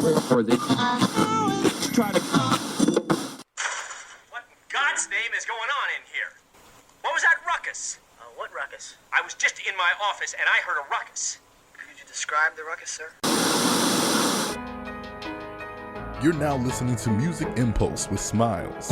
or they try to. What in God's name is going on in here? What was that ruckus? What ruckus? I was just in my office and I heard a ruckus. Could you describe the ruckus, sir? You're now listening to Music Impulse with Smilez.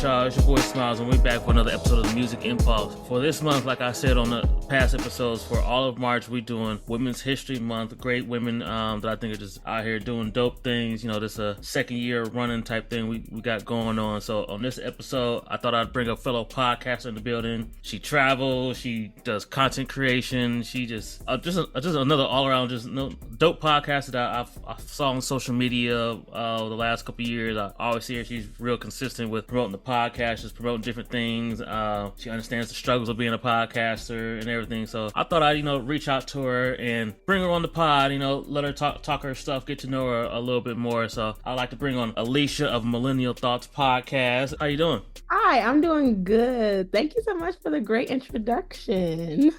Y'all, it's your boy Smilez, and we're back for another episode of the Music Impulse. For this month, like I said on the past episodes, for all of March, we're doing Women's History Month. Great women that I think are just out here doing dope things. You know, this a second year running type thing we got going on. So on this episode, I thought I'd bring a fellow podcaster in the building. She travels, she does content creation, she just another all around dope podcaster that I saw on social media the last couple of years. I always see her; she's real consistent with promoting the podcast, just promoting different things. She understands the struggles of being a podcaster and everything. So I thought I'd, reach out to her and bring her on the pod, let her talk her stuff, get to know her a little bit more. So I'd like to bring on Alicia of Millennial Thoughts Podcast. How you doing? Hi, I'm doing good. Thank you so much for the great introduction.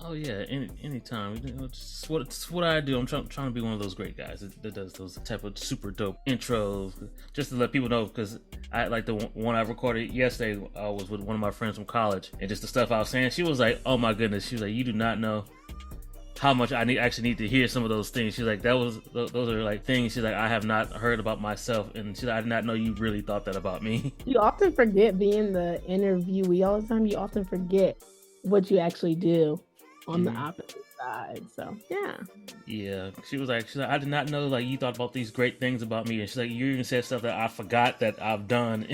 Oh yeah, anytime. It's what I do. I'm trying to be one of those great guys that does those type of super dope intros, just to let people know. Because I like the one I recorded yesterday. I was with one of my friends from college, and just the stuff I was saying, she was like, "Oh my goodness!" She was like, "You do not know how much I actually need to hear some of those things." She's like, those are like things she's like I have not heard about myself, and she's like, I did not know you really thought that about me. You often forget being the interviewee all the time. You often forget what you actually do on the opposite side. So yeah, she was like I did not know like you thought about these great things about me, and she's like, you even said stuff that I forgot that I've done.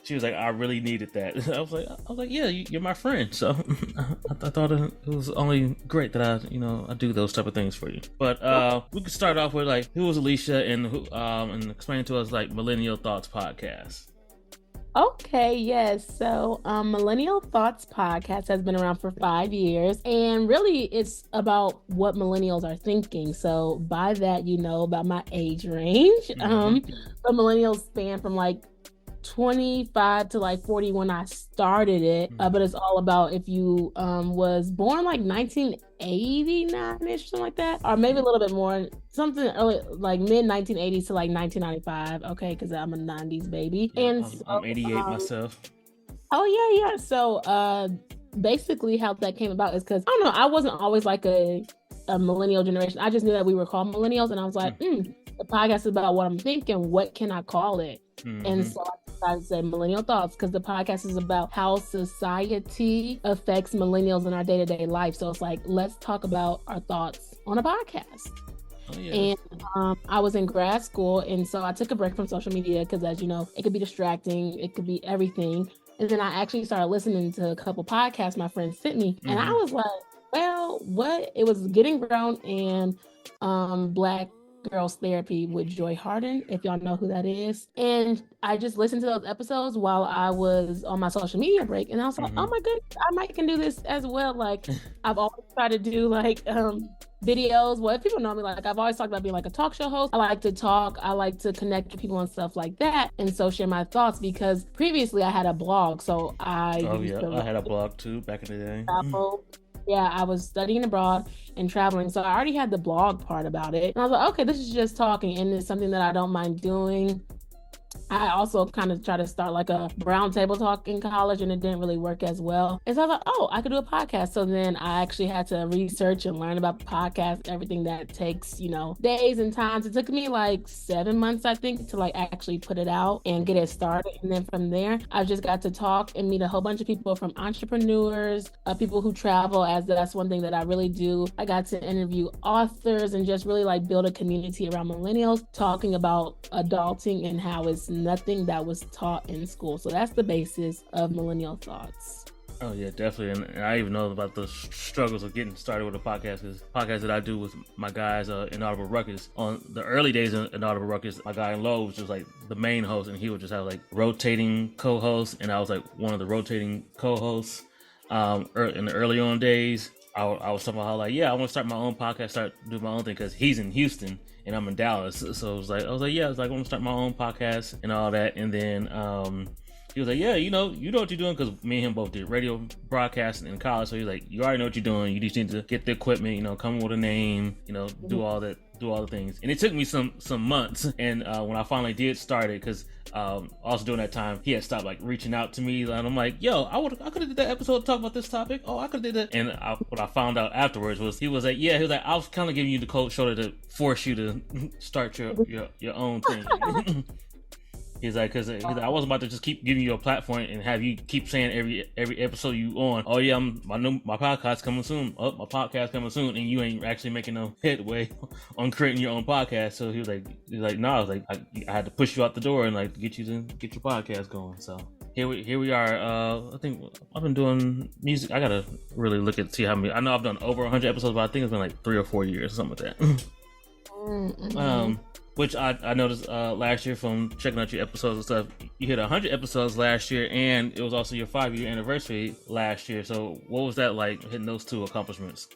She was like, I really needed that. I was like, yeah, you're my friend. So I thought it was only great that I do those type of things for you. But we could start off with like, who was Alicia, and who and explain to us like Millennial Thoughts Podcast. Okay, yes. So Millennial Thoughts Podcast has been around for 5 years, and really it's about what millennials are thinking. So by that, about my age range. But millennials span from like 25 to like 40 when I started it, but it's all about if you was born like 1989-ish, something like that, or maybe a little bit more, something early, like mid 1980s to like 1995. Okay, because I'm a 90s baby. And I'm 88 myself. Oh yeah. So basically how that came about is because I don't know, I wasn't always like a millennial generation. I just knew that we were called millennials, and I was like, the podcast is about what I'm thinking. What can I call it? And so I decided to say Millennial Thoughts, because the podcast is about how society affects millennials in our day-to-day life. So it's like, let's talk about our thoughts on a podcast. Oh, yeah. And I was in grad school, and so I took a break from social media because, as you know, it could be distracting. It could be everything. And then I actually started listening to a couple podcasts my friends sent me. And I was like, well, what? It was Getting Grown and Black Girls Therapy with Joy Harden, if y'all know who that is. And I just listened to those episodes while I was on my social media break, and I was like, oh my goodness, I might can do this as well. Like I've always tried to do like videos. Well, if people know me, like I've always talked about being like a talk show host. I like to talk, I like to connect with people and stuff like that, and so share my thoughts, because previously I had a blog. So I had a blog too back in the day. Yeah, I was studying abroad and traveling, so I already had the blog part about it. And I was like, okay, this is just talking, and it's something that I don't mind doing. I also kind of tried to start like a brown table talk in college, and it didn't really work as well. And so I thought, oh, I could do a podcast. So then I actually had to research and learn about the podcast, everything that takes, days and times. It took me like 7 months, I think, to like actually put it out and get it started. And then from there, I just got to talk and meet a whole bunch of people, from entrepreneurs, people who travel, as that's one thing that I really do. I got to interview authors and just really like build a community around millennials, talking about adulting and how it's nothing that was taught in school. So that's the basis of Millennial Thoughts. Oh yeah, definitely, and I even know about the struggles of getting started with a podcast. Because podcast that I do with my guys Inaudible Ruckus, on the early days of Inaudible Ruckus, my guy in Lowe was just like the main host, and he would just have like rotating co-hosts, and I was like one of the rotating co-hosts. In the early on days, I was talking about how like, I want to start my own podcast, start doing my own thing, because he's in Houston and I'm in Dallas. So I was like, I want to start my own podcast and all that, and then he was like, yeah, you know what you're doing, because me and him both did radio broadcasting in college. So he's like, you already know what you're doing. You just need to get the equipment, come up with a name, do all the things. And it took me some months. And when I finally did start it, because also during that time, he had stopped like reaching out to me, and I'm like, yo, I could have did that episode to talk about this topic. Oh, I could have did that. And what I found out afterwards was he was like, I was kind of giving you the cold shoulder to force you to start your own thing. He's like, because I wasn't about to just keep giving you a platform and have you keep saying every episode you on, oh yeah, my podcast coming soon. Oh, my podcast coming soon, and you ain't actually making no headway on creating your own podcast. So he was like, no, I was like, I had to push you out the door and like get your podcast going. So here we are. I think I've been doing music. I gotta really look at see how many. I know I've done over 100 episodes, but I think it's been like 3 or 4 years or something like that. Mm-hmm. Which I noticed last year from checking out your episodes and stuff. You hit 100 episodes last year, and it was also your 5-year anniversary last year. So what was that like, hitting those two accomplishments?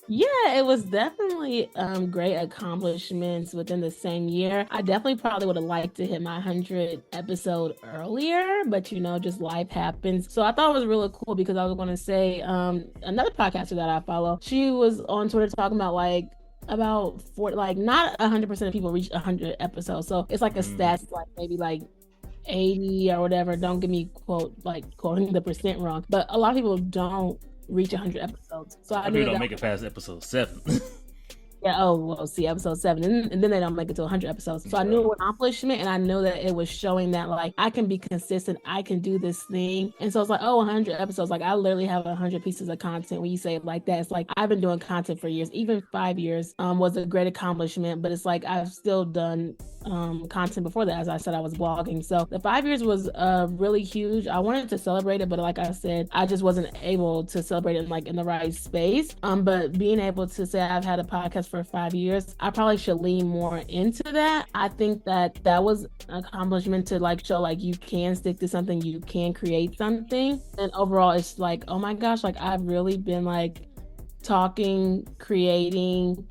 Yeah, it was definitely great accomplishments within the same year. I definitely probably would have liked to hit my 100 episode earlier, but just life happens. So I thought it was really cool, because I was going to say another podcaster that I follow, she was on Twitter talking about like about 40, like not 100% of people reach 100 episodes. So it's like a stats like maybe like 80 or whatever. Don't get me quoting the percent wrong, but a lot of people don't reach 100 episodes. So I knew don't make it past episode 7. Yeah, see, episode 7, and then they don't make it to 100 episodes. So I knew it was an accomplishment, and I knew that it was showing that like I can be consistent, I can do this thing. And so it's like, 100 episodes, like I literally have 100 pieces of content. When you say it like that, it's like I've been doing content for years. Even 5 years was a great accomplishment, but it's like I've still done content before that. As I said, I was blogging. So the 5 years was really huge. I wanted to celebrate it, but like I said, I just wasn't able to celebrate it in the right space. But being able to say I've had a podcast for 5 years, I probably should lean more into that. I think that was an accomplishment to like show like you can stick to something, you can create something. And overall, it's like, oh my gosh, like I've really been like talking, creating,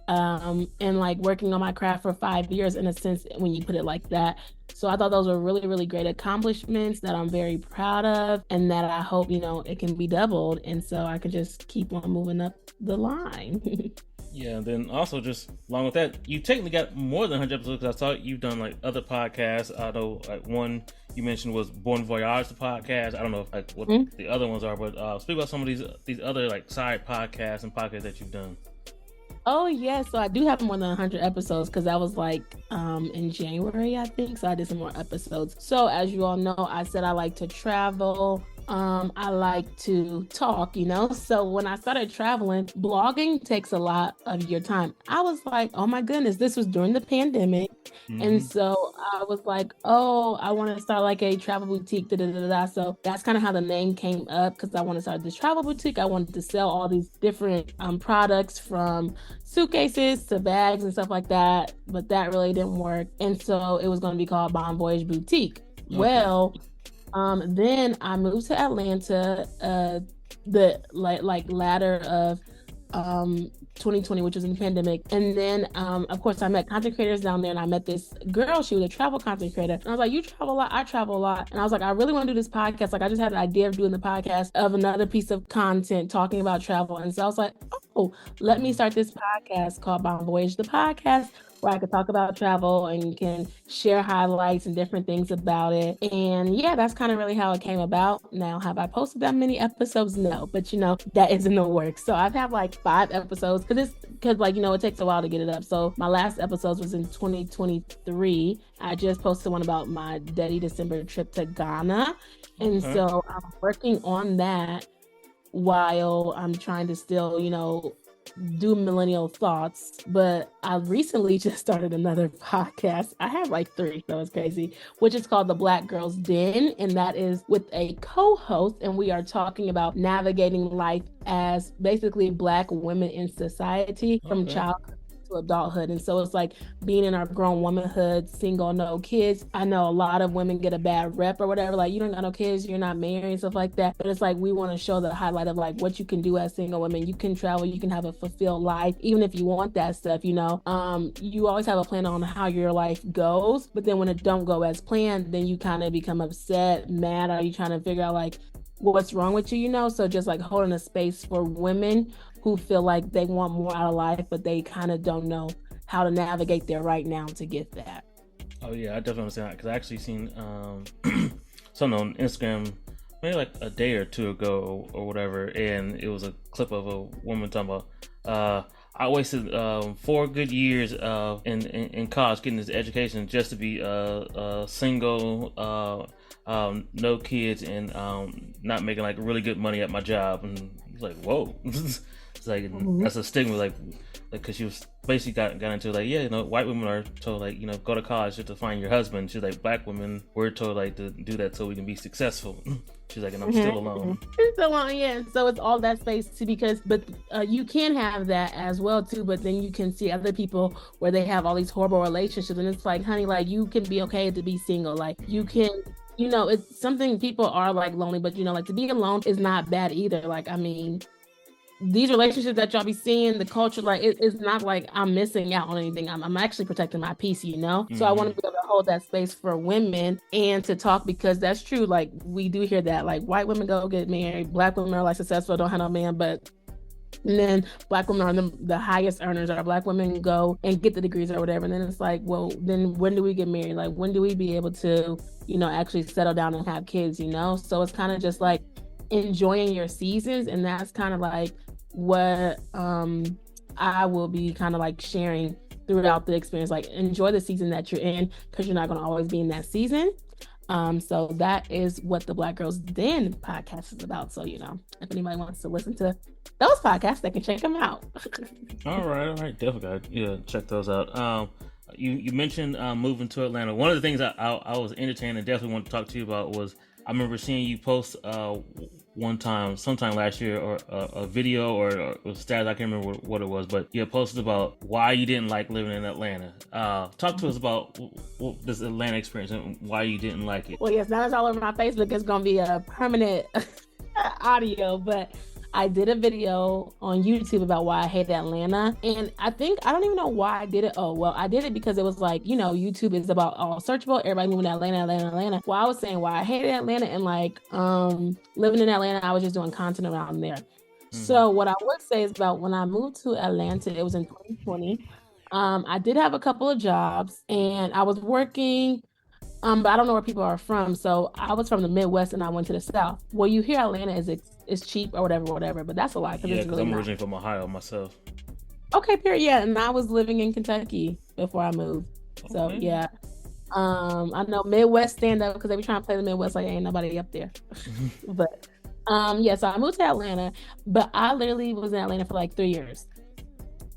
and like working on my craft for 5 years, in a sense, when you put it like that. So I thought those were really, really great accomplishments that I'm very proud of, and that I hope, it can be doubled. And so I could just keep on moving up the line. Yeah, and then also just along with that, you technically got more than 100 episodes, because I saw you've done like other podcasts. I know like one you mentioned was Bon Voyage, the podcast. I don't know like what the other ones are, but speak about some of these other like side podcasts and podcasts that you've done. Oh yeah, so I do have more than 100 episodes, because that was like in January, I think. So I did some more episodes. So as you all know, I said I like to travel. I like to talk, so when I started traveling, blogging takes a lot of your time. I was like, oh my goodness, this was during the pandemic. And so I was like, I want to start like a travel boutique. So that's kind of how the name came up, because I want to start this travel boutique. I wanted to sell all these different products, from suitcases to bags and stuff like that, but that really didn't work. And so it was going to be called Bon Voyage Boutique. Okay. Well, then I moved to Atlanta, the latter of 2020, which was in the pandemic. And then, of course, I met content creators down there, and I met this girl. She was a travel content creator. And I was like, you travel a lot, I travel a lot. And I was like, I really want to do this podcast. Like, I just had an idea of doing the podcast of another piece of content talking about travel. And so I was like, let me start this podcast called Bon Voyage, the podcast, where I could talk about travel and can share highlights and different things about it. And yeah, that's kind of really how it came about. Now, have I posted that many episodes? No, but that is in the works. So I've had like 5 episodes because like, it takes a while to get it up. So my last episode was in 2023. I just posted one about my Daddy December trip to Ghana. And so I'm working on that while I'm trying to still, do millennial thoughts. But I recently just started another podcast. I have like 3, so it's crazy, which is called The Black Girl's Den. And that is with a co-host. And we are talking about navigating life as basically Black women in society from childhood to adulthood. And so it's like being in our grown womanhood, single, no kids. I know a lot of women get a bad rep or whatever, like you don't got no kids, you're not married, stuff like that. But it's like we want to show the highlight of like what you can do as single women. You can travel, you can have a fulfilled life, even if you want that stuff, you always have a plan on how your life goes. But then when it don't go as planned, then you kind of become upset, mad, or you trying to figure out like what's wrong with you, so just like holding a space for women who feel like they want more out of life, but they kind of don't know how to navigate there right now to get that. Oh yeah, I definitely understand that because I actually seen something on Instagram maybe like a day or 2 ago or whatever, and it was a clip of a woman talking about I wasted 4 good years in college getting this education just to be single, no kids, and not making like really good money at my job. And it's like, whoa. It's like that's a stigma, like because she was basically got into like, white women are told like, go to college just to find your husband. She's like, Black women, we're told like to do that so we can be successful. She's like, and I'm still alone. Still alone, yeah. So it's all that space too, but you can have that as well too. But then you can see other people where they have all these horrible relationships, and it's like, honey, like you can be okay to be single. Like you can. It's something people are like lonely, but like to be alone is not bad either. Like, I mean, these relationships that y'all be seeing, the culture, like it's not like I'm missing out on anything. I'm actually protecting my peace, So I want to be able to hold that space for women and to talk, because that's true. Like we do hear that, like white women go get married, Black women are like successful, don't have no man, but and then Black women are the highest earners, or Black women go and get the degrees or whatever. And then it's like, well, then when do we get married? Like when do we be able to, actually settle down and have kids, So it's kind of just like enjoying your seasons, and that's kind of like what I will be kind of like sharing throughout the experience. Like enjoy the season that you're in, because you're not going to always be in that season. So that is what the Black Girls Den podcast is about. So, if anybody wants to listen to those podcasts, they can check them out. All right. Definitely check those out. You mentioned moving to Atlanta. One of the things I was entertained and definitely want to talk to you about was, I remember seeing you post sometime last year, or a video or a status. I can't remember what it was, but you posted about why you didn't like living in Atlanta. Talk to us about this Atlanta experience and why you didn't like it. Well, yes, now it's all over my Facebook. It's going to be a permanent audio, but I did a video on YouTube about why I hate Atlanta. And I don't even know why I did it. Oh, well, I did it because it was like, YouTube is about all searchable. Everybody moving to Atlanta. Well, I was saying why I hated Atlanta, and like living in Atlanta, I was just doing content around there. So what I would say is about when I moved to Atlanta, it was in 2020. I did have a couple of jobs and I was working, but I don't know where people are from. So I was from the Midwest and I went to the South. Well, you hear Atlanta is cheap or whatever, but that's a lie. Yeah, because I'm originally from Ohio myself. Okay, period. Yeah, and I was living in Kentucky before I moved. Okay. So yeah, I know Midwest stand up, because they be trying to play the Midwest like ain't nobody up there. But so I moved to Atlanta, but I literally was in Atlanta for like 3 years.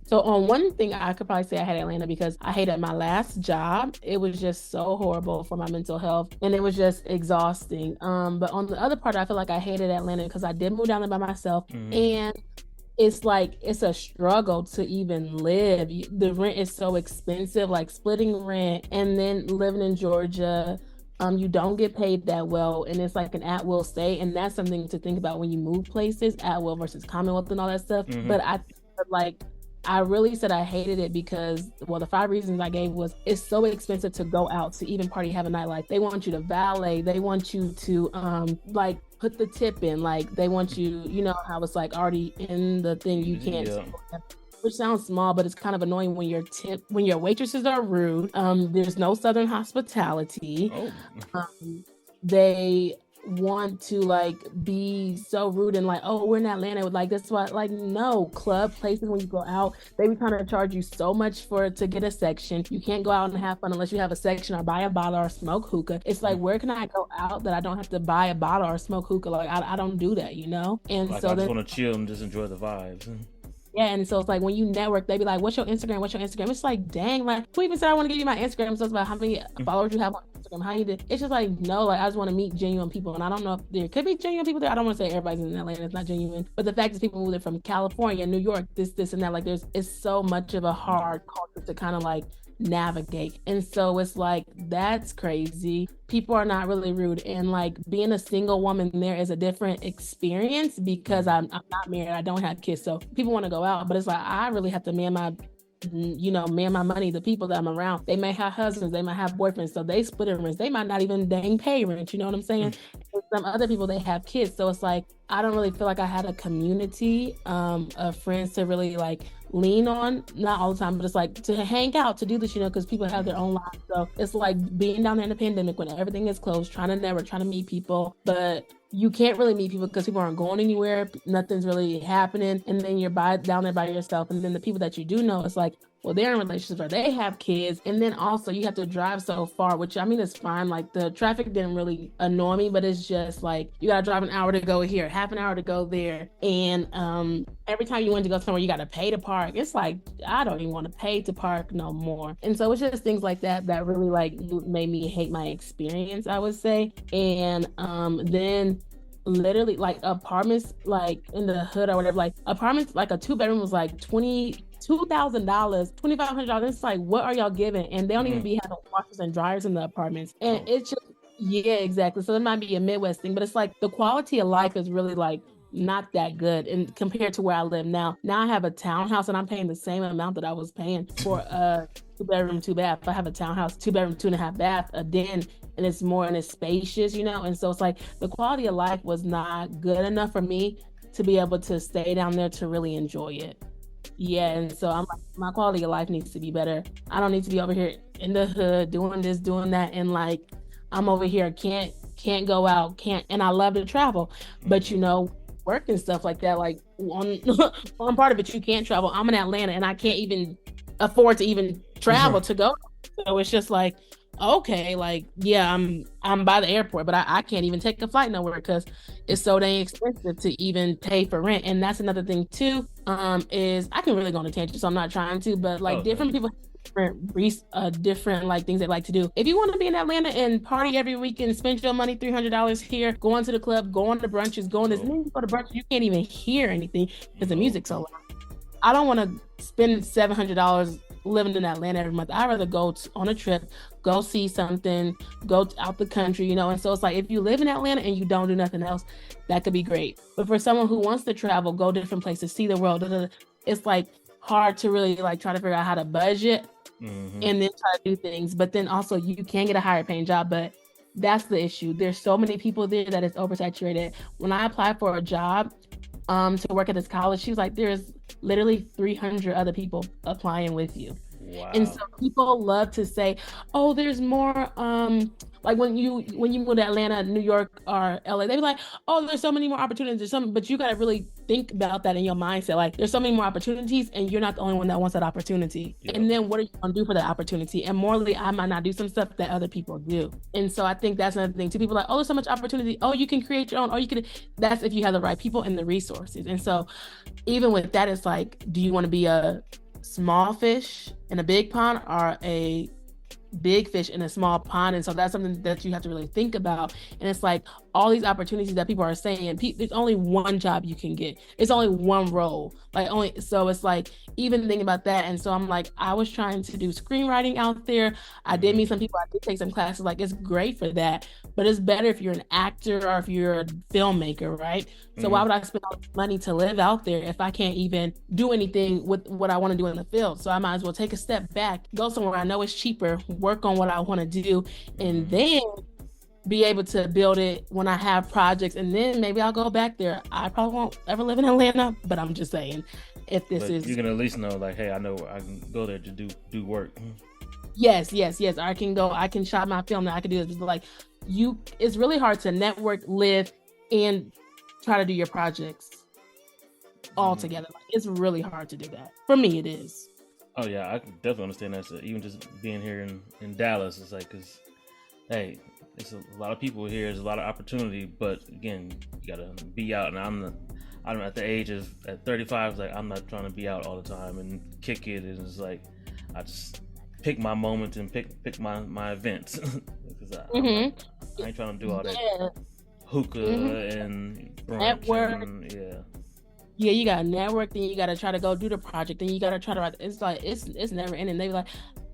So on one thing, I could probably say I had Atlanta because I hated my last job. It was just so horrible for my mental health, and it was just exhausting. But on the other part, I feel like I hated Atlanta because I did move down there by myself, and it's like it's a struggle to even live. The rent is so expensive, like splitting rent, and then living in Georgia. You don't get paid that well, and it's like an at-will stay, and that's something to think about when you move places, at-will versus Commonwealth and all that stuff. But I really said I hated it because, well, the 5 reasons I gave was it's so expensive to go out to even party, have a nightlife. They want you to valet. They want you to like put the tip in. Like they want you, how it's like already in the thing. You can't. which sounds small, but it's kind of annoying when your waitresses are rude. There's no Southern hospitality. They want to like be so rude and like, oh, we're in Atlanta, like that's why, like, no, club places when you go out, they be trying to charge you so much to get a section. You can't go out and have fun unless you have a section or buy a bottle or smoke hookah. It's like, where can I go out that I don't have to buy a bottle or smoke hookah? Like I don't do that, and like, so I just want to chill and just enjoy the vibes. Yeah, and so it's like when you network, they be like, what's your Instagram? What's your Instagram? It's like, dang, like, who even said I want to give you my Instagram? So it's about how many followers you have on Instagram, how you did. It's just like, no, like, I just want to meet genuine people. And I don't know if there could be genuine people there. I don't want to say everybody's in Atlanta, it's not genuine. But the fact is people move there from California, New York, this, and that, like, it's so much of a hard culture to kind of like navigate. And so it's like, that's crazy. People are not really rude, and like being a single woman there is a different experience because I'm not married, I don't have kids, so people want to go out, but it's like I really have to man my money. The people that I'm around, they may have husbands, they might have boyfriends, so they split rent. They might not even dang pay rent, you know what I'm saying? And some other people, they have kids, so it's like I don't really feel like I had a community of friends to really like lean on, not all the time, but it's like to hang out, to do this, because people have their own lives. So it's like being down there in the pandemic when everything is closed, trying to network, trying to meet people, but you can't really meet people because people aren't going anywhere, nothing's really happening, and then you're down there by yourself. And then the people that you do know, it's like, well, they're in relationships or they have kids, and then also you have to drive so far, which I mean is fine. Like the traffic didn't really annoy me, but it's just like you gotta drive an hour to go here, half an hour to go there, and every time you want to go somewhere, you gotta pay to park. It's like I don't even want to pay to park no more. And so it's just things like that that really like made me hate my experience, I would say. And then literally like apartments like in the hood or whatever, like apartments like a 2-bedroom was like $22,000, $2,500. It's like, what are y'all giving? And they don't even be having washers and dryers in the apartments. And it's just, yeah, exactly. So it might be a Midwest thing, but it's like the quality of life is really like not that good. And compared to where I live now I have a townhouse and I'm paying the same amount that I was paying for a 2-bedroom, 2-bath. I have a townhouse, 2-bedroom, 2.5 bath, a den, and it's more and it's spacious, and so it's like the quality of life was not good enough for me to be able to stay down there to really enjoy it. Yeah, and so I'm like, my quality of life needs to be better. I don't need to be over here in the hood doing this, doing that, and like I'm over here can't go out, and I love to travel, but work and stuff like that, like on part of it you can't travel. I'm in Atlanta and I can't even afford to even travel to go. So it's just like, okay, like, yeah, I'm by the airport, but I can't even take a flight nowhere because it's so dang expensive to even pay for rent. And that's another thing too, is I can really go on a tangent, so I'm not trying to, but like different people different like things they like to do. If you want to be in Atlanta and party every weekend, spend your money, $300 here, going to the club, going to brunches, going to brunches, you can't even hear anything because the music's so loud. I don't want to spend $700 living in Atlanta every month. I'd rather go on a trip, go see something, go out the country, and so it's like if you live in Atlanta and you don't do nothing else, that could be great. But for someone who wants to travel, go different places, see the world, it's like hard to really like try to figure out how to budget and then try to do things. But then also you can get a higher paying job, but that's the issue. There's so many people there that it's oversaturated. When I applied for a job to work at this college, she was like, there's literally 300 other people applying with you. Wow. And so people love to say, oh, there's more like when you move to Atlanta, New York, or LA, they be like, oh, there's so many more opportunities, but you got to really think about that in your mindset. Like there's so many more opportunities and you're not the only one that wants that opportunity. Yeah. And then what are you gonna do for that opportunity? And morally, I might not do some stuff that other people do. And so I think that's another thing too. People are like, oh, there's so much opportunity. Oh, you can create your own. Oh, that's if you have the right people and the resources. And so even with that, it's like, do you want to be a small fish in a big pond or a big fish in a small pond? And so that's something that you have to really think about. And it's like all these opportunities that people are saying, there's only one job you can get. It's only one role. So it's like even thinking about that. And so I'm like, I was trying to do screenwriting out there. I did meet some people. I did take some classes. Like it's great for that, but it's better if you're an actor or if you're a filmmaker, right? So why would I spend all this money to live out there if I can't even do anything with what I want to do in the field? So I might as well take a step back, go somewhere I know it's cheaper, work on what I want to do, and then be able to build it when I have projects, and then maybe I'll go back there. I probably won't ever live in Atlanta, but I'm just saying. if this But is. you can at least know, like, hey, I know I can go there to do work. Yes. I can go. I can shop my film. I can do this. Like it's really hard to network, live, and try to do your projects all together. Like, it's really hard to do that. For me, it is. Oh yeah, I can definitely understand that. So even just being here in Dallas, it's like, cause hey, it's a lot of people here. There's a lot of opportunity, but again, you gotta be out. And I'm at the age of at 35. It's like I'm not trying to be out all the time and kick it. And it's like I just pick my moments and pick my events. Because I ain't trying to do all that hookah and brunch network. Yeah, you gotta network, then you gotta try to go do the project, then you gotta try to write. It's like it's never ending. They be like,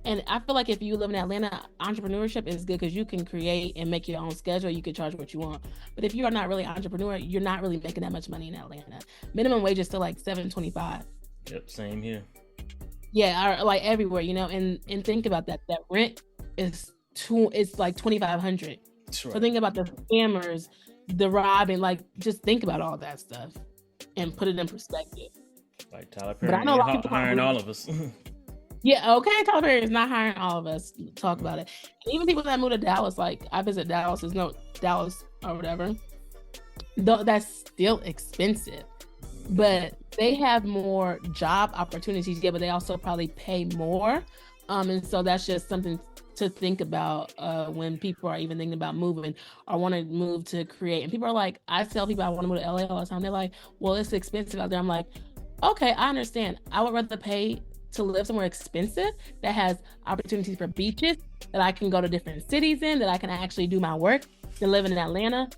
and I feel like if you live in Atlanta, entrepreneurship is good because you can create and make your own schedule. You can charge what you want. But if you are not really an entrepreneur, you're not really making that much money in Atlanta. Minimum wage is still like $7.25. Yep, same here. Yeah, like everywhere, and think about that. That rent is it's like $2,500. Right. So think about the scammers, the robbing, like just think about all that stuff and put it in perspective. Like Tyler Perry, I know a lot of people hiring all of us. Yeah, okay. Tyler Perry is not hiring all of us. Talk about it. And even people that move to Dallas, like I visit Dallas, Dallas or whatever. That's still expensive, but they have more job opportunities. Yeah, but they also probably pay more. And so that's just something to think about when people are even thinking about moving or want to move to create. And people are like, I tell people I want to move to LA all the time. They're like, well, it's expensive out there. I'm like, okay, I understand. I would rather pay to live somewhere expensive that has opportunities for beaches that I can go to different cities in, that I can actually do my work, than living in Atlanta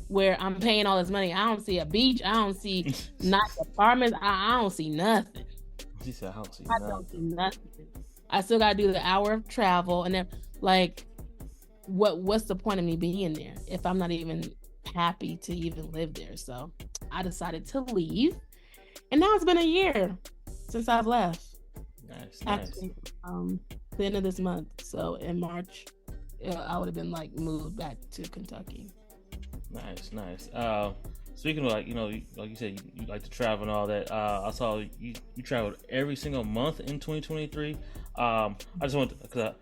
where I'm paying all this money. I don't see a beach. I don't see nice apartments. I don't see nothing. She said, I don't see nothing. I still got to do the hour of travel. And then like, what's the point of me being there if I'm not even happy to even live there? So I decided to leave. And now it's been a year since I've left. Nice. Actually, the end of this month. So in March, I would have been like moved back to Kentucky. Nice. Speaking of like you said, you like to travel and all that. I saw you traveled every single month in 2023. I just want because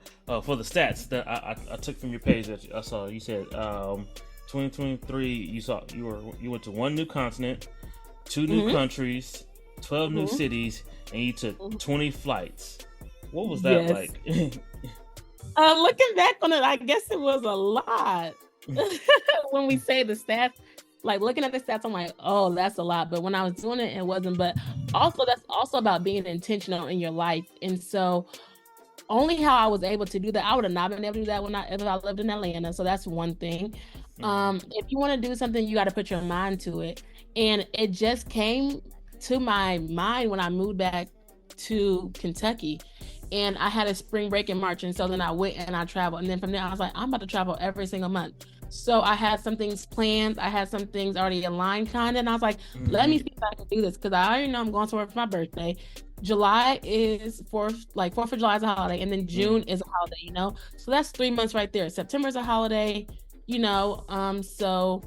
for the stats that I took from your page that I saw, you said 2023 you went to one new continent, two new countries, 12 new cities, and you took 20 flights. What was that like? Looking back on it, I guess it was a lot. When we say the stats, like looking at the stats, I'm like, oh, that's a lot. But when I was doing it, it wasn't. But also, that's also about being intentional in your life. And so only how I was able to do that, I would have not been able to do that if I lived in Atlanta. So that's one thing. If you want to do something, you got to put your mind to it. And it just came to my mind when I moved back to Kentucky. And I had a spring break in March. And so then I went and I traveled. And then from there, I was like, I'm about to travel every single month. So I had some things planned. I had some things already aligned kind of. And I was like, let me see if I can do this. Because I already know I'm going somewhere for my birthday. July is 4th of July is a holiday. And then June is a holiday, So that's 3 months right there. September is a holiday, So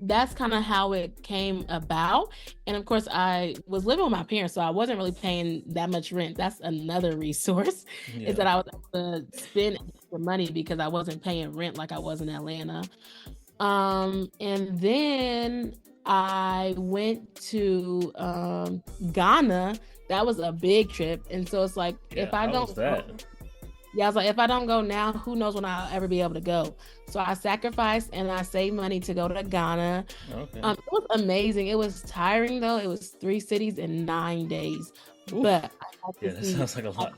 that's kind of how it came about. And of course, I was living with my parents, so I wasn't really paying that much rent. That's another resource, is that I was able to spend extra money because I wasn't paying rent like I was in Atlanta. And then I went to Ghana. That was a big trip. And so it's like, if I don't I was like, if I don't go now, who knows when I'll ever be able to go. So I sacrificed and I saved money to go to Ghana. Okay. It was amazing. It was tiring though. It was 3 cities in 9 days. Oof. But that sounds like a lot.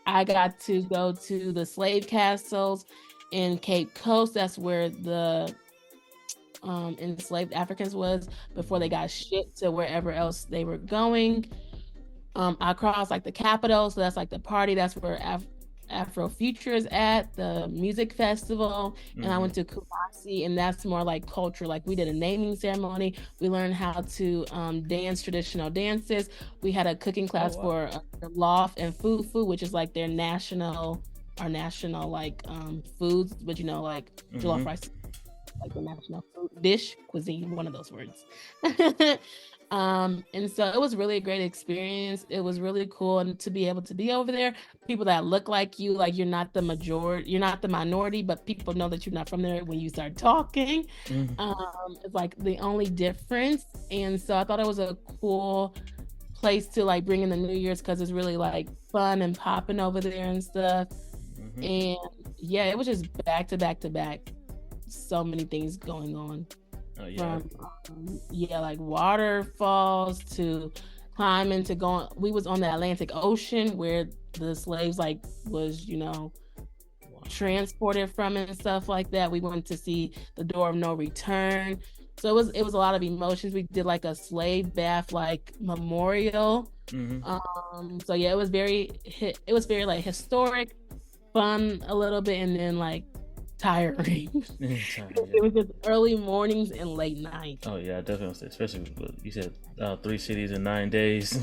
I got to go to the slave castles in Cape Coast. That's where the enslaved Africans was before they got shipped to wherever else they were going. I crossed like the Capitol, so that's like the party. That's where Afrofuture is at, the music festival. And I went to Kumasi, and that's more like culture. Like we did a naming ceremony. We learned how to dance traditional dances. We had a cooking class for the loft and food, which is like their national like foods, but like jollof rice, like the national food. cuisine, one of those words. And so it was really a great experience. It was really cool and to be able to be over there, people that look like you, like you're not the minority, but people know that you're not from there when you start talking. It's like the only difference. And so I thought it was a cool place to like bring in the New Year's because it's really like fun and popping over there and stuff. And yeah, it was just back to back to back, so many things going on. From like waterfalls to climbing to going. We was on the Atlantic Ocean where the slaves like was transported from and stuff like that. We went to see the Door of No Return. So it was a lot of emotions. We did like a slave bath like memorial. So yeah, it was very like historic, fun a little bit, and then like tiring. It was just early mornings and late nights. Oh yeah, definitely, especially you said 3 cities in 9 days.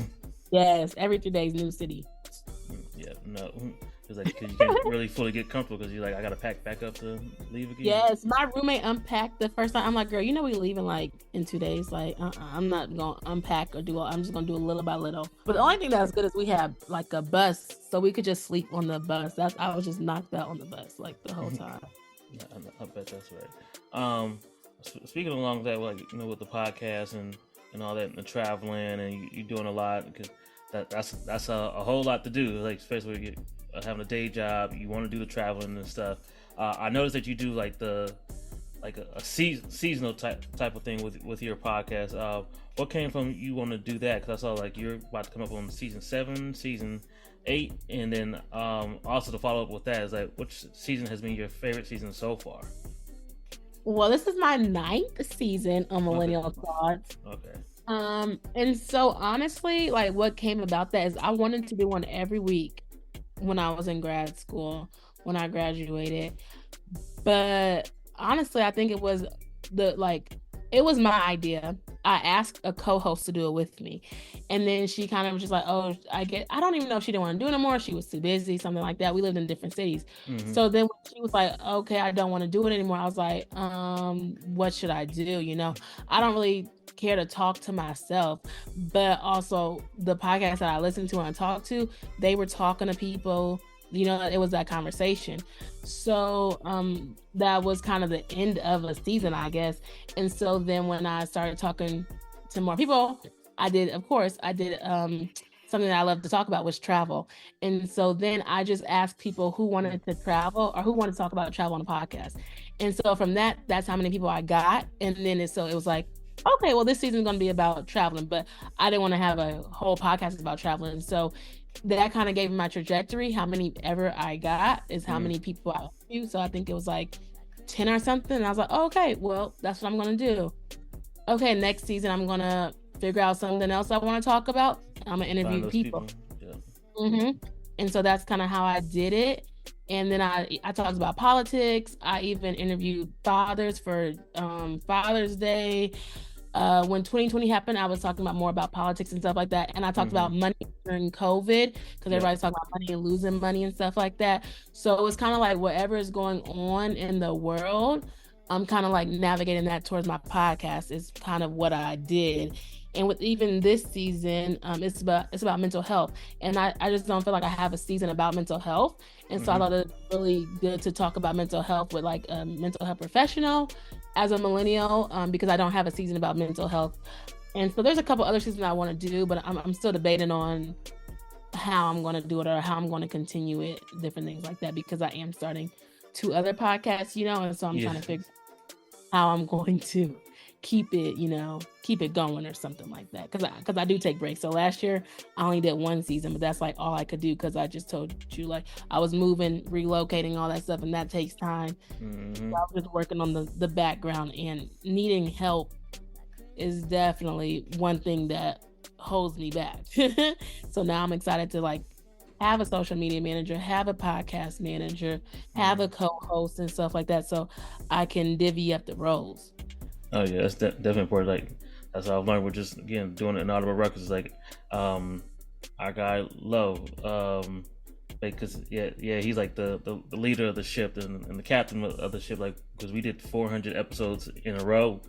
Yes, every 3 days, new city. Yeah, no, it's like you can't really fully get comfortable because you're like, I gotta pack back up to leave again. Yes, my roommate unpacked the first time. I'm like, girl, we leaving like in 2 days. Like, I'm not gonna unpack or I'm just gonna do a little by little. But the only thing that's good is we have like a bus, so we could just sleep on the bus. I was just knocked out on the bus like the whole time. I bet that's right. Speaking along that, like with the podcast and all that, and the traveling, and you doing a lot because that's a whole lot to do. Like especially when you having a day job, you want to do the traveling and stuff. I noticed that you do like a seasonal type of thing with your podcast. What came from you want to do that? Because I saw like you're about to come up on season 7, season 8, and then also to follow up with that is like, which season has been your favorite season so far? Well, this is my 9th season on Millennial Thoughts. Okay. And so honestly, like what came about that is I wanted to do one every week when I was in grad school, when I graduated. But honestly, I think it was my idea. I asked a co-host to do it with me. And then she kind of was just like, I don't even know if she didn't want to do it anymore. She was too busy, something like that. We lived in different cities. So then when she was like, okay, I don't want to do it anymore, I was like, what should I do? I don't really care to talk to myself, but also the podcast that I listened to and talked to, they were talking to people, it was that conversation. So that was kind of the end of a season, I guess. And so then when I started talking to more people, I did something that I love to talk about was travel. And so then I just asked people who wanted to travel or who wanted to talk about travel on the podcast. And so from that's how many people I got. And then it was like, okay, well, this season is going to be about traveling, but I didn't want to have a whole podcast about traveling. So that kind of gave me my trajectory. How many ever I got is how many people I knew. So I think it was like 10 or something. And I was like, okay, well, that's what I'm going to do. Okay, next season, I'm going to figure out something else I want to talk about. I'm going to interview people. Yeah. And so that's kind of how I did it. And then I talked about politics. I even interviewed fathers for Father's Day. When 2020 happened, I was talking about more about politics and stuff like that. And I talked about money during COVID because everybody's talking about money and losing money and stuff like that. So it was kind of like whatever is going on in the world, I'm kind of like navigating that towards my podcast is kind of what I did. And with even this season, it's about mental health. And I just don't feel like I have a season about mental health. And so I thought it was really good to talk about mental health with like a mental health professional as a millennial, because I don't have a season about mental health. And so there's a couple other seasons I want to do, but I'm still debating on how I'm going to do it or how I'm going to continue it, different things like that, because I am starting 2 other podcasts, and so I'm trying to figure how I'm going to keep it going or something like that, because I do take breaks. So last year I only did 1 season, but that's like all I could do because I just told you, like, I was moving, relocating, all that stuff, and that takes time. So I was just working on the background, and needing help is definitely one thing that holds me back. So now I'm excited to like have a social media manager, have a podcast manager, have a co-host and stuff like that, so I can divvy up the roles. Oh yeah, that's definitely important. Like that's how I've learned. We're just doing it in Audible Records. Like our guy Love, because he's like the leader of the ship and the captain of the ship, like, because we did 400 episodes in a row.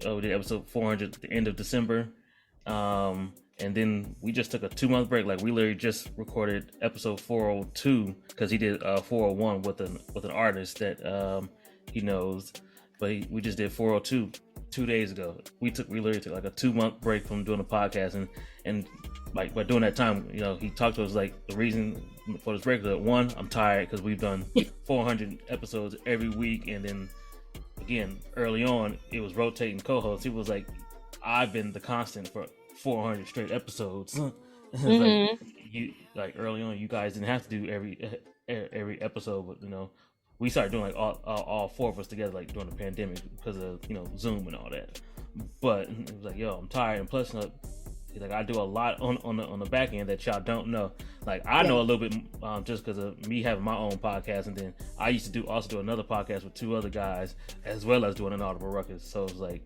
We did episode 400 at the end of December, and then we just took a 2-month break. Like, we literally just recorded episode 402 because he did 401 with an artist that he knows, but we just did 402 2 days ago. We literally took like a 2-month break from doing the podcast, and like, by doing that time, you know, he talked to us like the reason for this break was, one, I'm tired because we've done 400 episodes every week, and then again early on it was rotating co-hosts. He was like, I've been the constant for 400 straight episodes. Like early on, you guys didn't have to do every episode, but you know, we started doing like all 4 of us together, like during the pandemic, because of, you know, Zoom and all that. But it was like, yo, I'm tired, and plus, like, I do a lot on the back end that y'all don't know. Like, I know a little bit just because of me having my own podcast, and then I used to also do another podcast with 2 other guys, as well as doing an Audible Ruckus. So it was like,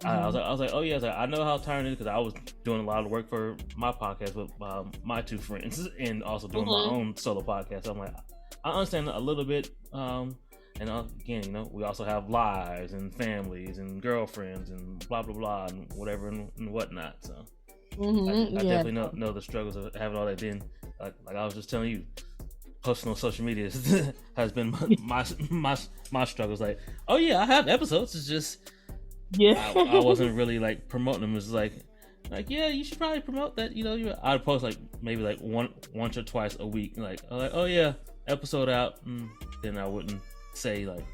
I was like, oh yeah, I know how tiring it is, because I was doing a lot of work for my podcast with my 2 friends, and also doing my own solo podcast. So I'm like, I understand a little bit. And again, you know, we also have lives and families and girlfriends and blah blah blah and whatever and whatnot. So I definitely know the struggles of having all that. Then, like I was just telling you, posting on social media has been my struggles. Like, oh yeah, I have episodes. It's just I wasn't really like promoting them. It's like yeah, you should probably promote that. You know, I'd post like maybe like once or twice a week. Like, oh yeah, episode out. Then I wouldn't say like.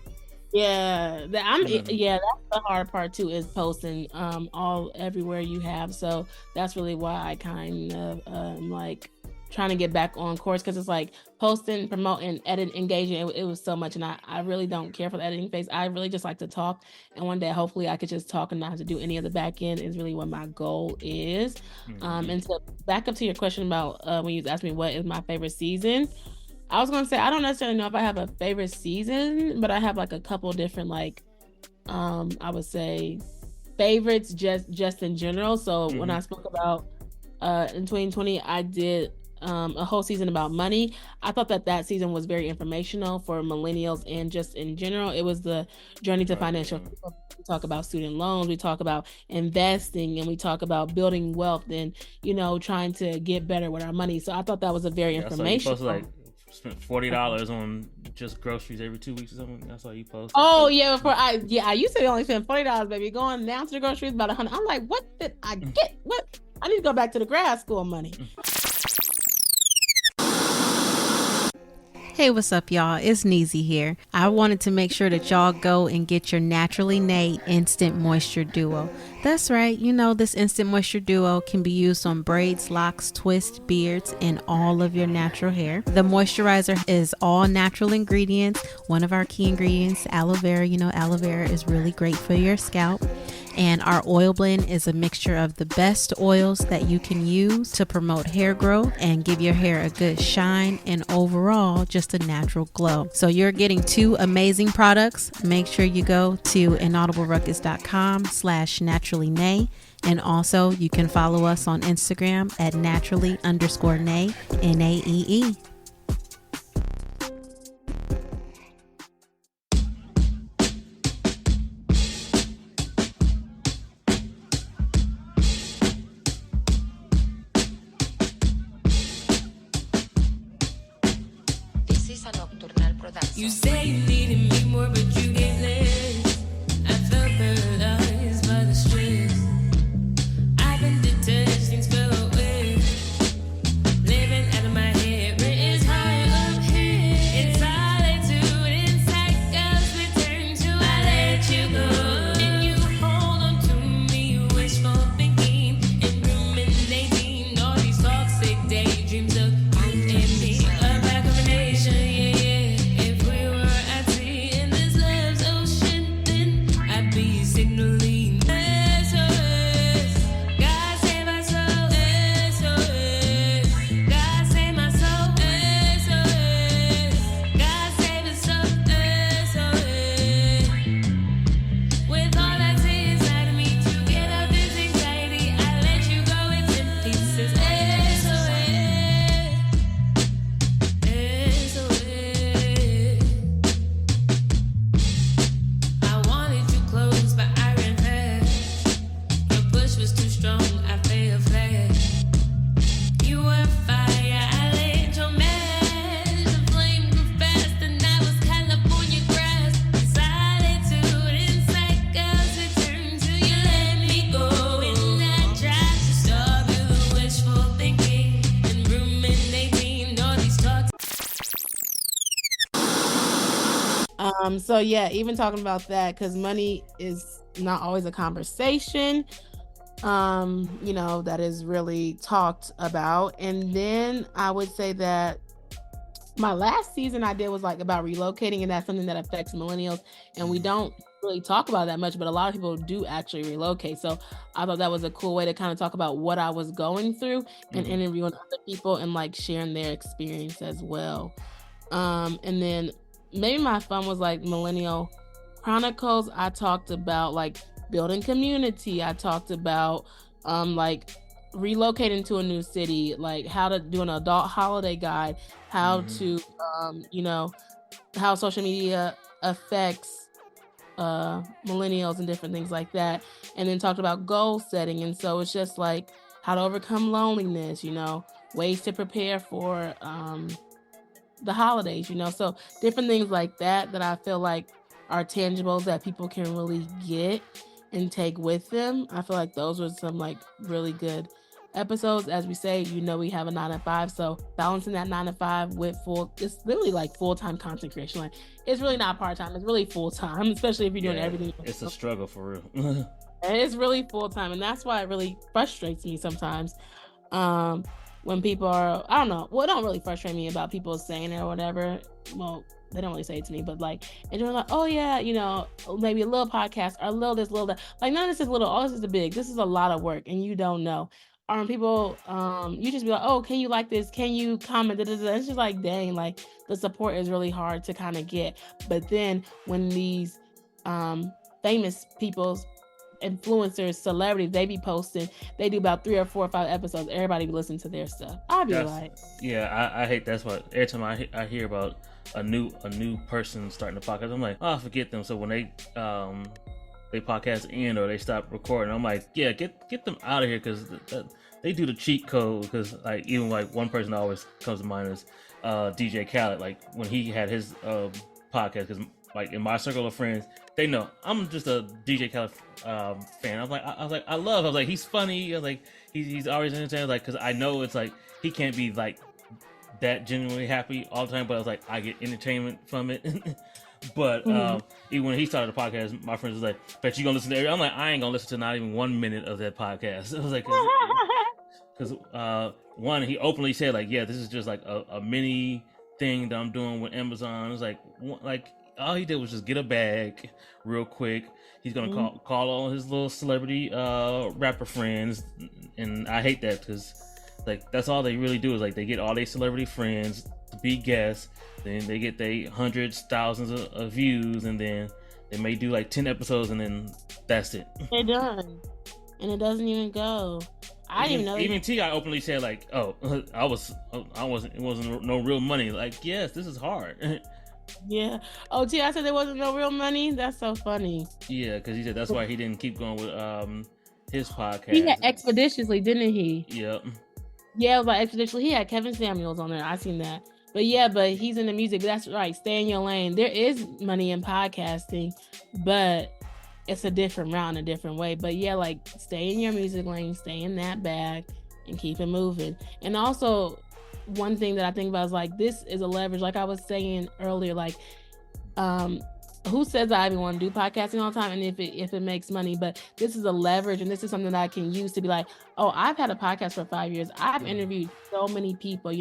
Yeah, that's the hard part too, is posting all everywhere you have. So that's really why I kind of like trying to get back on course, because it's like posting, promoting, edit, engaging. It was so much, and I really don't care for the editing phase. I really just like to talk, and one day hopefully I could just talk and not have to do any of the back end is really what my goal is. And to back up to your question about when you asked me what is my favorite season, I was gonna say I don't necessarily know if I have a favorite season, but I have like a couple different like I would say favorites just in general. So when I spoke about in 2020, I did a whole season about money. I thought that season was very informational for millennials and just in general. It was the journey to financial freedom. We talk about student loans, we talk about investing, and we talk about building wealth and, you know, trying to get better with our money. So I thought that was a very informational. So spent $40 on just groceries every 2 weeks or something. That's all you post. Oh yeah, I used to only spend $40, baby. Going down to the groceries about $100. I'm like, what did I get? What? I need to go back to the grad school money. Hey, what's up, y'all? It's Neezy here. I wanted to make sure that y'all go and get your Naturally Nay Instant Moisture Duo. That's right, you know, this Instant Moisture Duo can be used on braids, locks, twists, beards, and all of your natural hair. The moisturizer is all natural ingredients. One of our key ingredients, aloe vera. You know, aloe vera is really great for your scalp. And our oil blend is a mixture of the best oils that you can use to promote hair growth and give your hair a good shine and overall just a natural glow. So you're getting 2 amazing products. Make sure you go to inaudibleruckus.com/naturallynay. And also you can follow us on Instagram at naturally_nay, NAEE. You say you needed me more, but you get less. I felt paralyzed by the stress. I've been detached, things fell away. Living out of my head, written high up here. In solitude, in cycles, return to I let you go. And you hold on to me, wishful thinking and ruminating. All these toxic daydreams of you and me. A back of a nation, yeah. If we were at sea in this love's ocean. So yeah, even talking about that, because money is not always a conversation, that is really talked about. And then I would say that my last season I did was like about relocating, and that's something that affects millennials, and we don't really talk about that much, but a lot of people do actually relocate. So I thought that was a cool way to kind of talk about what I was going through and interviewing other people and like sharing their experience as well. And then maybe my fun was like Millennial Chronicles. I talked about like building community. I talked about like relocating to a new city, like how to do an adult holiday guide, how to how social media affects millennials and different things like that. And then talked about goal setting. And so it's just like how to overcome loneliness, ways to prepare for the holidays, so different things like that I feel like are tangibles that people can really get and take with them. I feel like those were some like really good episodes. As we say, we have a 9 to 5, so balancing that 9 to 5 with it's literally like full-time content creation. Like it's really not part-time, it's really full-time, especially if you're doing everything. It's a struggle for real. It's really full-time, and that's why it really frustrates me sometimes when people are, I don't know, well, it don't really frustrate me about people saying it or whatever. Well, they don't really say it to me, but like, and you're like, oh yeah, maybe a little podcast or a little this, little that. Like none of this is little, all this is big. This is a lot of work, and you don't know. People, you just be like, oh, can you like this? Can you comment? It's just like, dang, like the support is really hard to kind of get. But then when these famous people's influencers, celebrities, they be posting, they do about 3 or 4 or 5 episodes, everybody be listening to their stuff. I'll be like, yeah, I hate that's what every time I hear about a new person starting a podcast, I'm like, oh, I forget them. So when they podcast end or they stop recording, I'm like, yeah, get them out of here, because they do the cheat code. Because like even like one person that always comes to mind is DJ Khaled. Like when he had his podcast, because like in my circle of friends, they know I'm just a DJ Khaled fan. I was like, he's funny. I was like, he's always entertaining. Like, because I know it's like he can't be like that genuinely happy all the time, but I was like, I get entertainment from it. But even when he started the podcast, my friends was like, bet you gonna listen to every. I'm like, I ain't gonna listen to not even 1 minute of that podcast. I was like, because one, he openly said like, yeah, this is just like a mini thing that I'm doing with Amazon. It's like all he did was just get a bag real quick. He's gonna call all his little celebrity rapper friends, and I hate that, because like that's all they really do is like they get all their celebrity friends to be guests. Then they get their hundreds, thousands of views, and then they may do like 10 episodes, and then that's it. They're done, and it doesn't even go. I didn't even know. Even T.I. openly said like, "Oh, it wasn't no real money." Like, yes, this is hard. Yeah. Oh, T.I. said there wasn't no real money. That's so funny. Yeah, because he said that's why he didn't keep going with his podcast. He had Expeditiously, didn't he? Yep. Yeah, but Expeditiously, he had Kevin Samuels on there. I seen that. But yeah, but he's in the music. That's right. Stay in your lane. There is money in podcasting, but it's a different route in a different way. But yeah, like stay in your music lane, stay in that bag, and keep it moving. And also, one thing that I think about is like, this is a leverage. Like I was saying earlier, like, who says I even want to do podcasting all the time? And if it makes money, but this is a leverage, and this is something that I can use to be like, oh, I've had a podcast for 5 years. I've interviewed so many people,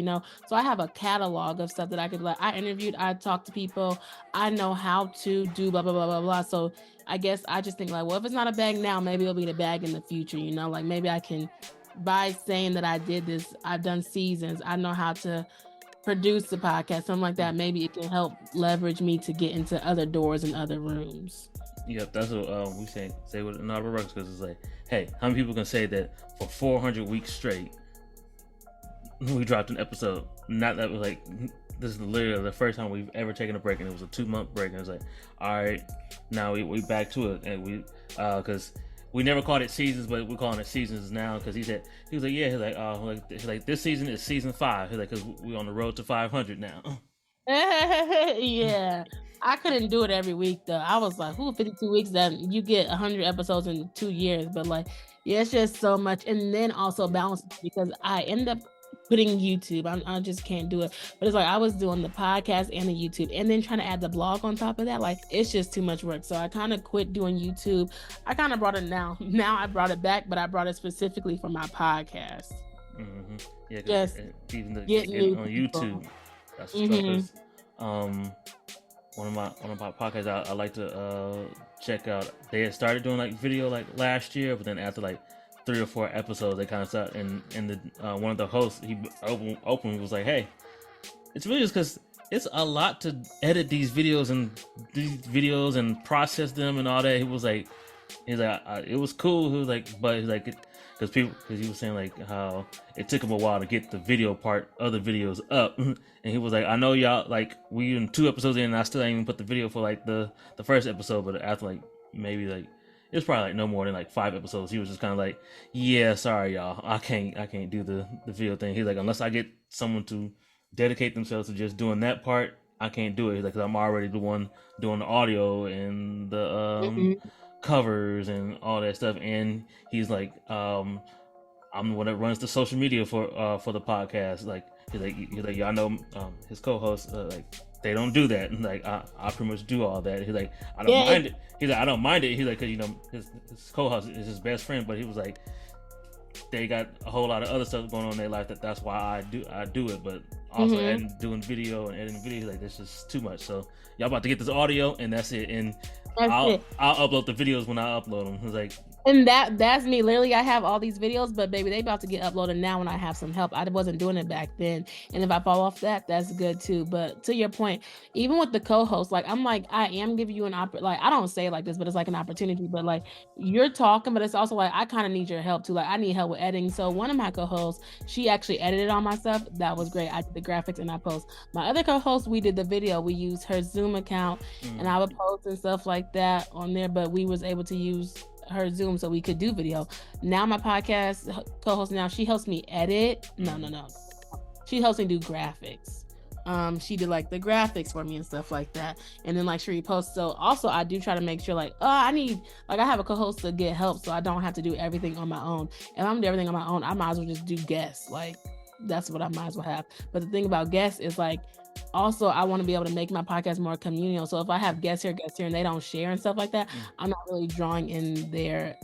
so I have a catalog of stuff that I could like, I talked to people. I know how to do blah, blah, blah, blah, blah. So I guess I just think like, well, if it's not a bag now, maybe it'll be the bag in the future, like maybe I can, by saying that I did this, I've done seasons, I know how to produce the podcast, something like that. Maybe it can help leverage me to get into other doors and other rooms. Yep, that's what we say with another Ruckus, because it's like, hey, how many people can say that for 400 weeks straight we dropped an episode? Not that was like, this is literally the first time we've ever taken a break, and it was a 2-month break, and it's like, all right, now we back to it, and we because we never called it seasons, but we're calling it seasons now, because he was like, yeah, he's like, this season is season 5. He's like, because we're on the road to 500 now. Yeah, I couldn't do it every week though. I was like, 52 weeks, that you get 100 episodes in 2 years, but like, yeah, it's just so much. And then also balance, because I end up putting YouTube. I just can't do it. But it's like I was doing the podcast and the YouTube and then trying to add the blog on top of that. Like it's just too much work. So I kind of quit doing YouTube. I kind of brought it now. Now I brought it back, but I brought it specifically for my podcast. Mm-hmm. Yeah, Just even the get getting new on people. YouTube. That's Mhm. stuff. One of my podcasts I like to check out. They had started doing like video like last year, but then after like 3 or 4 episodes, they kind of stopped. And the one of the hosts, he openly was like, "Hey, it's really just because it's a lot to edit these videos and process them and all that." He's like, it was cool. He was like, but he's like, because he was saying like how it took him a while to get the video part of the videos up, and he was like, I know y'all like we in 2 episodes in, and I still ain't even put the video for like the first episode, but after like maybe like it was probably like no more than like 5 episodes, he was just kind of like, yeah, sorry y'all, I can't do the video thing. He's like, unless I get someone to dedicate themselves to just doing that part, I can't do it. He's like, 'cause I'm already the one doing the audio and the Mhm. covers and all that stuff, and he's like, I'm the one that runs the social media for the podcast. Like he's like y'all know his co-hosts like they don't do that, and like I pretty much do all that. He's like, I don't mind it. He's like, I don't mind it. He's like, 'cause you know his co-host is his best friend, but he was like, they got a whole lot of other stuff going on in their life that's why I do it, but also doing video and editing videos, like this is too much. So y'all about to get this audio and that's it, and I'll upload the videos when I upload them. It's like, and that's me. Literally, I have all these videos, but baby, they about to get uploaded now when I have some help. I wasn't doing it back then. And if I fall off that, that's good too. But to your point, even with the co-host, like I'm like, I am giving you an like I don't say it like this, but it's like an opportunity. But like you're talking, but it's also like I kind of need your help too. Like I need help with editing. So one of my co-hosts, she actually edited all my stuff. That was great. I did the graphics and I post. My other co-host, we did the video. We used her Zoom account and I would post and stuff like that on there, but we was able to use her Zoom so we could do video. Now my podcast co-host, now she helps me edit. No. She helps me do graphics. She did like the graphics for me and stuff like that. And then like she reposts. So also I do try to make sure like, I have a co-host to get help so I don't have to do everything on my own. If I'm doing everything on my own, I might as well just do guests. Like that's what I might as well have. But the thing about guests is like, also I want to be able to make my podcast more communal. So if I have guests here and they don't share and stuff like that, I'm not really drawing in their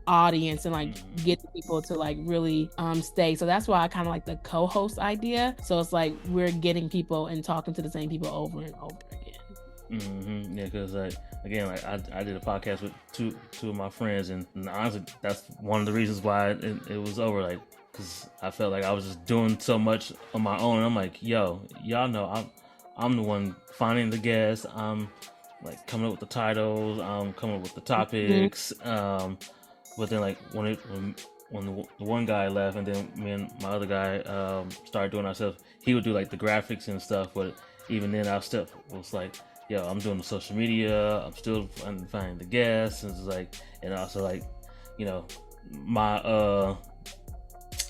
audience and like get the people to like really stay. So that's why I kind of like the co-host idea. So it's like we're getting people and talking to the same people over and over again. Yeah, because like again, like I did a podcast with two of my friends, and honestly, that's one of the reasons why it was over. Like, because I felt like I was just doing so much on my own. And I'm like, yo, y'all know I'm the one finding the guests. I'm like coming up with the titles. I'm coming up with the topics. But then like when the one guy left, and then me and my other guy started doing ourselves, he would do like the graphics and stuff. But even then, I still was like, yo, I'm doing the social media. I'm still finding the guests, and it's like, and also like, you know, my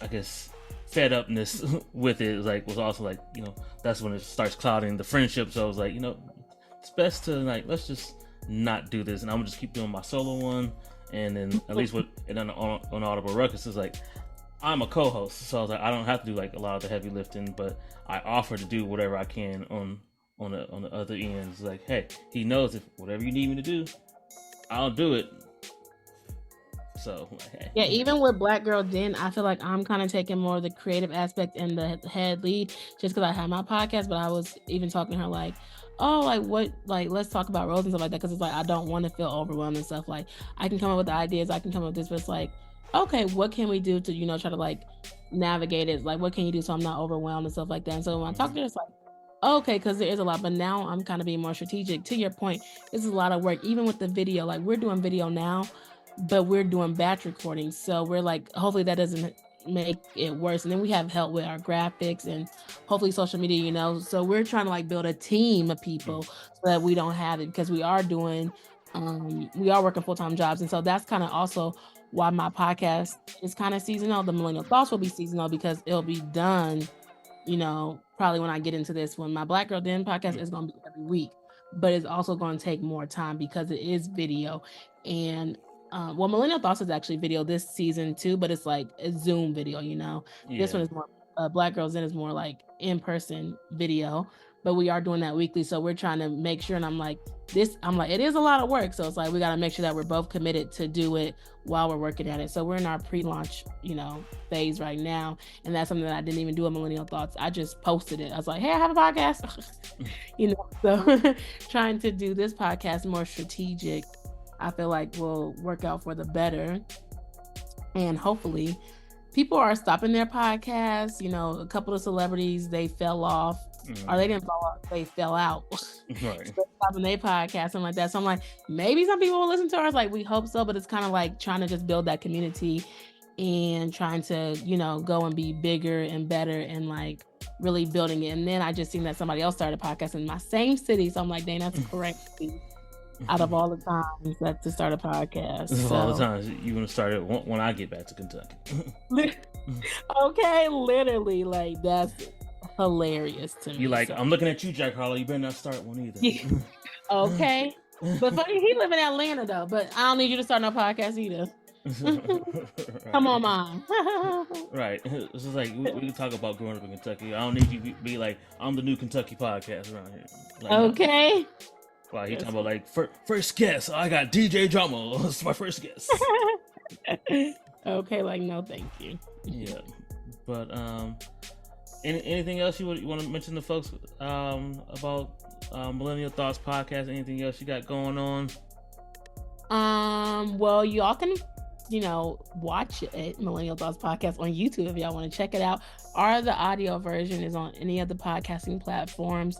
I guess fed upness with it was also like, you know, that's when it starts clouding the friendship. So I was like, you know, it's best to like, let's just not do this, and I'm gonna just keep doing my solo one. And then at least with it on Audible Ruckus, is like I'm a co-host, so I was like, I don't have to do like a lot of the heavy lifting, but I offer to do whatever I can on the other end. It's like, hey, he knows if whatever you need me to do, I'll do it. So hey. Yeah, even with Black Girl Den, I feel like I'm kind of taking more of the creative aspect and the head lead, just because I have my podcast. But I was even talking to her like, oh, like what, like let's talk about roles and stuff like that, because it's like I don't want to feel overwhelmed and stuff. Like I can come up with the ideas, I can come up with this, but it's like, okay, what can we do to try to like navigate it? Like what can you do so I'm not overwhelmed and stuff like that. And so when I talk to her, it's like, okay, because there is a lot, but now I'm kind of being more strategic. To your point, this is a lot of work, even with the video. Like we're doing video now, but we're doing batch recording, so we're like, hopefully that doesn't make it worse. And then we have help with our graphics and hopefully social media, so we're trying to like build a team of people so that we don't have it, because we are doing we are working full-time jobs. And so that's kind of also why my podcast is kind of seasonal. The Millennial Thoughts will be seasonal because it'll be done probably when I get into this one. My Black Girl Den podcast is going to be every week, but it's also going to take more time because it is video. And Millennial Thoughts is actually video this season too, but it's like a Zoom video, This one is more Black Girls In is more like in-person video, but we are doing that weekly. So we're trying to make sure, and I'm like, it is a lot of work. So it's like, we got to make sure that we're both committed to do it while we're working at it. So we're in our pre-launch, phase right now. And that's something that I didn't even do a Millennial Thoughts. I just posted it. I was like, hey, I have a podcast, so trying to do this podcast more strategic, I feel like will work out for the better. And hopefully people are stopping their podcasts. A couple of celebrities, they fell off. Or they didn't fall off, they fell out. Right. So stopping their podcast, something like that. So I'm like, maybe some people will listen to ours. Like, we hope so, but it's kind of like trying to just build that community and trying to, go and be bigger and better and like really building it. And then I just seen that somebody else started a podcast in my same city. So I'm like, dang, that's correct. Out of all the times that to start a podcast. All the times you want to start it when I get back to Kentucky. Okay, literally, like that's hilarious to me. You like, I'm looking at you, Jack Harlow. You better not start one either. Okay, but funny, he live in Atlanta though. But I don't need you to start no podcast either. Right. Come on, Mom. Right. It's just like we can talk about growing up in Kentucky. I don't need you to be like, I'm the new Kentucky podcast around here. Like, okay. No. Wow, he talking about like first guest. I got DJ Drama. That's my first guest. Okay, like no, thank you. Yeah, but anything else you want to mention to folks about Millennial Thoughts podcast? Anything else you got going on? Well, y'all can watch it, Millennial Thoughts podcast, on YouTube if y'all want to check it out. Or the audio version is on any of the podcasting platforms.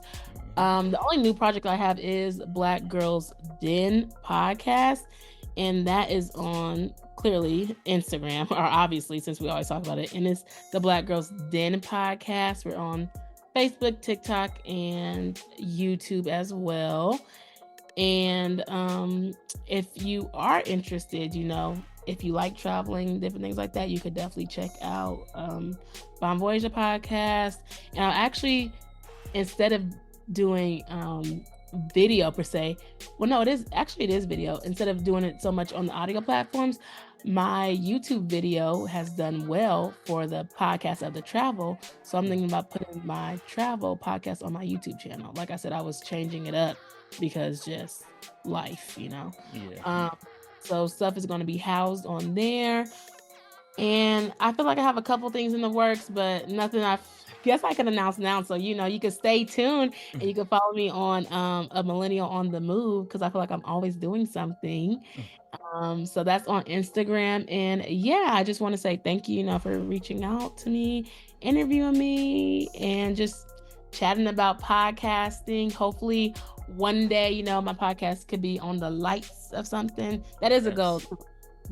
The only new project I have is Black Girls Den podcast, and that is on clearly Instagram, or obviously, since we always talk about it, and it's the Black Girls Den podcast. We're on Facebook, TikTok, and YouTube as well. And if you are interested, if you like traveling, different things like that, you could definitely check out Bon Voyager podcast. And actually, instead of doing video per se, well, no, it is video. Instead of doing it so much on the audio platforms, my YouTube video has done well for the podcast of the travel. So I'm thinking about putting my travel podcast on my YouTube channel. Like I said, I was changing it up because just life, Yeah. So stuff is going to be housed on there. And I feel like I have a couple things in the works, but nothing I guess I can announce now. So, you can stay tuned and you can follow me on a Millennial on the Move, because I feel like I'm always doing something. So that's on Instagram. And yeah, I just want to say thank you, for reaching out to me, interviewing me, and just chatting about podcasting. Hopefully one day, my podcast could be on the lights of something. That is a goal.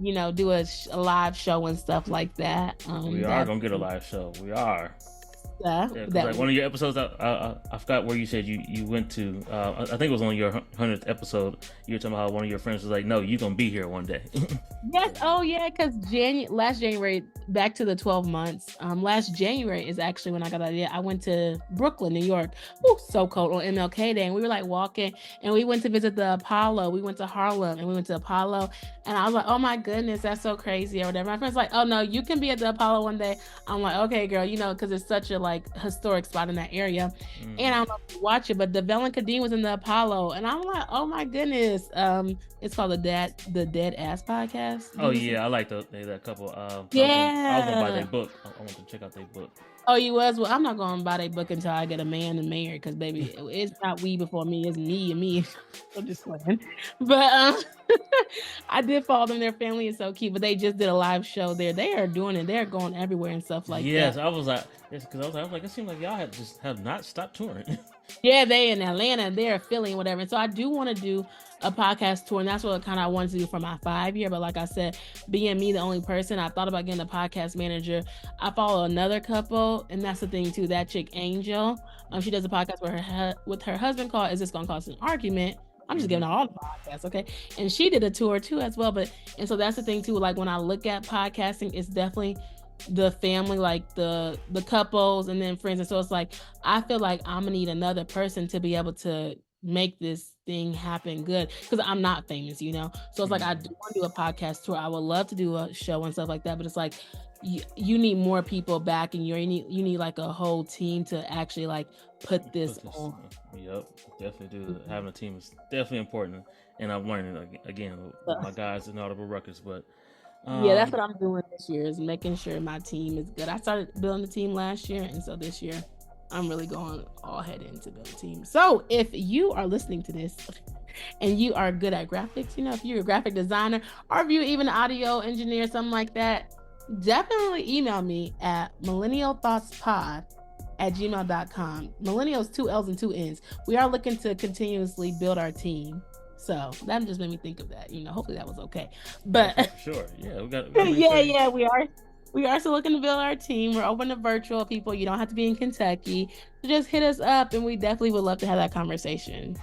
Do a live show and stuff like that. We are gonna get a live show. We are. Like one of your episodes, I forgot where you said you went to. I think it was on your 100th episode. You were talking about how one of your friends was like, "No, you're gonna be here one day." Yes. Oh yeah. Because last January, back to the 12 months. Last January is actually when I got the idea. I went to Brooklyn, New York. Ooh, so cold, on MLK Day, and we were like walking, and we went to visit the Apollo. We went to Harlem, and we went to Apollo, and I was like, "Oh my goodness, that's so crazy," or whatever. My friend's like, "Oh no, you can be at the Apollo one day." I'm like, "Okay, girl," because it's such a like historic spot in that area. And I don't know if you watch it, but Devell and Kadeem was in the Apollo, and I'm like, oh my goodness. It's called the Dead Ass Podcast. Oh yeah, I like that couple. Yeah, I was gonna buy their book. I want to check out their book. Oh, you was? Well, I'm not gonna buy their book until I get a man and married, because baby, it's not we before me, it's me and me. I'm just playing. But I did follow them. Their family is so cute, but they just did a live show there. They are doing it. They're going everywhere and stuff like that. Yes, I was like, because I was like, it seemed like y'all have not stopped touring. Yeah, they in Atlanta, they're Philly and whatever. And so I do want to do a podcast tour, and that's what kind of I wanted to do for my 5-year. But like I said, being me the only person, I thought about getting a podcast manager. I follow another couple, and that's the thing too. That chick Angel, she does a podcast with her husband called "Is This Gonna Cause an Argument?" I'm just giving out all the podcasts, okay? And she did a tour too as well. And so that's the thing too. Like when I look at podcasting, it's definitely the family, like the couples, and then friends. And so it's like I feel like I'm gonna need another person to be able to make this thing happen good, because I'm not famous, so it's like I do want to do a podcast tour. I would love to do a show and stuff like that, but it's like you need more people back, and you need like a whole team to actually like put this on. Yep, definitely do. Having a team is definitely important, and I'm learning again with my guys in Audible Ruckus. But yeah, that's what I'm doing this year, is making sure my team is good. I started building the team last year, and so this year I'm really going all head into building a team. So if you are listening to this and you are good at graphics, if you're a graphic designer, or if you're even an audio engineer, something like that, definitely email me at millennialthoughtspod@gmail.com. Millennials, 2 L's and 2 N's. We are looking to continuously build our team. So that just made me think of that. Hopefully that was okay. But sure, yeah, we got yeah, we are. We are still looking to build our team. We're open to virtual people. You don't have to be in Kentucky. So just hit us up, and we definitely would love to have that conversation.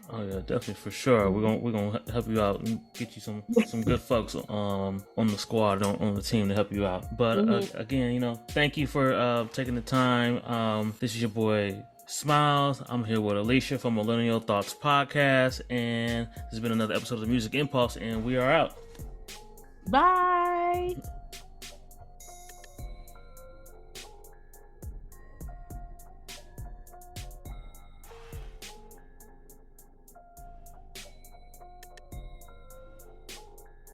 Oh yeah, definitely, for sure. We're gonna help you out and get you some good folks on the squad, on the team to help you out. But again, thank you for taking the time. This is your boy Smilez. I'm here with Alicia from Millennial Thoughts Podcast, and this has been another episode of the Music Impulse, and we are out. Bye.